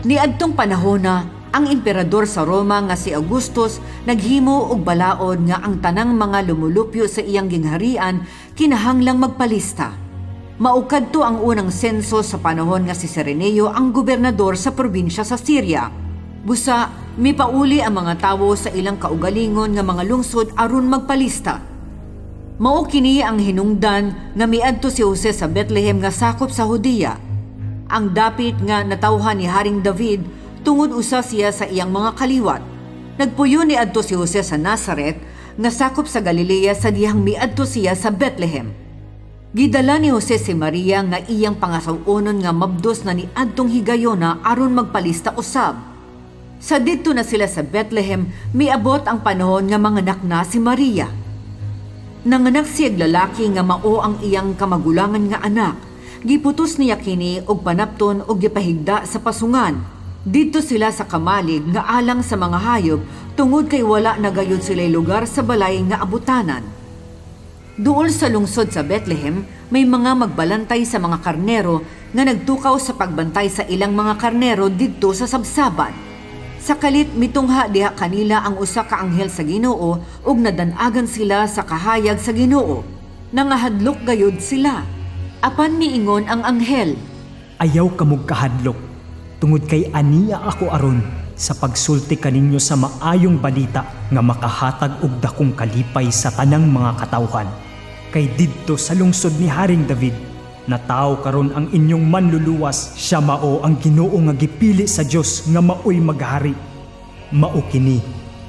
Niadtong panahona, ang emperador sa Roma nga si Augustus naghimo og balaod nga ang tanang mga lumulupyo sa iyang gingharian kinahanglang magpalista. Maukadto ang unang senso sa panahon nga si Cirenio ang gobernador sa probinsya sa Syria. Busa, mipauli ang mga tawo sa ilang kaugalingon nga mga lungsod aron magpalista. Mao kini ang hinungdan nga miadto si Jose sa Bethlehem nga sakop sa Judea. Ang dapit nga natawhan ni Haring David tungod usa siya sa iyang mga kaliwat. Nagpuyo ni adto si Jose sa Nazareth nga sakop sa Galilea sa dihang miadto siya sa Bethlehem. Gidala ni Jose si Maria nga iyang pangasaw-onon nga mabdos na ni adtong higayona aron magpalista usab. Sa didto na sila sa Bethlehem, miabot ang panahon nga manganak na si Maria. Nanganak siyag lalaki nga mao ang iyang kamagulangan nga anak. Giputos niya kini og panapton og gipahigda sa pasungan. Dito sila sa kamalig nga alang sa mga hayop tungod kay wala na gayud sila'y lugar sa balay nga abutanan. Duol sa lungsod sa Bethlehem, may mga magbalantay sa mga karnero nga nagtukaw sa pagbantay sa ilang mga karnero didto sa sabsaban. Sa kalit mitungha diha kanila ang usa ka anghel sa Ginoo ug nadanagan sila sa kahayag sa Ginoo. Nangahadlok gayud sila. Apan miingon ang anghel, "Ayaw kamog kahadlok, tungod kay aniya ako aron sa pagsulti kaninyo sa maayong balita nga makahatag og dakong kalipay sa tanang mga katawhan. Kay didto sa lungsod ni Haring David, nataw karon ang inyong manluluwas, siya mao ang Ginoo nga gipili sa Dios nga maoy maghari. Mao kini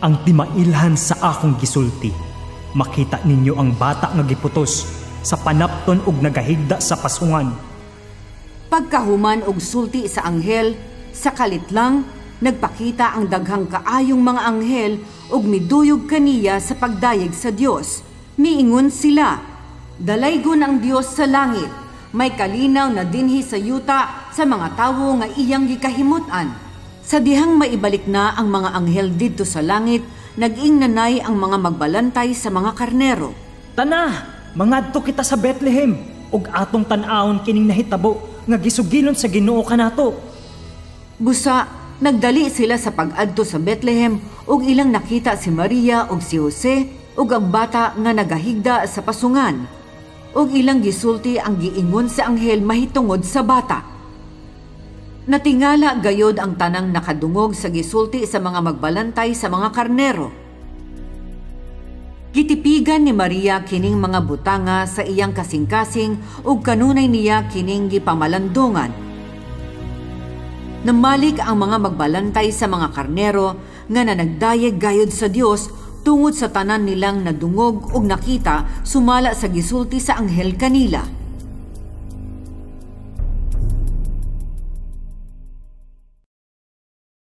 ang timailhan sa akong gisulti. Makita ninyo ang bata nga giputos sa panapton ug nagahigda sa pasungan." Pagkahuman og sulti sa anghel, sa kalit lang nagpakita ang daghang kaayong mga anghel ug miduyog kaniya sa pagdayeg sa Dios. Miingon sila, "Dalaygon ang Dios sa langit, may kalinaw na dinhi sa yuta sa mga tawo nga iyang gikahimutan." Sa dihang maibalik na ang mga anghel didto sa langit, nag-ing nanay ang mga magbalantay sa mga karnero. "Tana, mangadto kita sa Bethlehem ug atong tan-awon kining nahitabo nga gisugilon sa Ginoo kanato." Busa, nagdali sila sa pag-adto sa Bethlehem ug ilang nakita si Maria ug si Jose ug ang bata nga nagahigda sa pasungan. Ug ilang gisulti ang giingon sa anghel mahitungod sa bata. Natingala gayod ang tanang nakadungog sa gisulti sa mga magbalantay sa mga karnero. Gitipigan ni Maria kining mga butanga sa iyang kasing-kasing ug kanunay niya kining gipamalandongan. Namalik ang mga magbalantay sa mga karnero nga nanagdayeg gayod sa Dios tungod sa tanan nilang nadungog ug nakita sumala sa gisulti sa anghel kanila.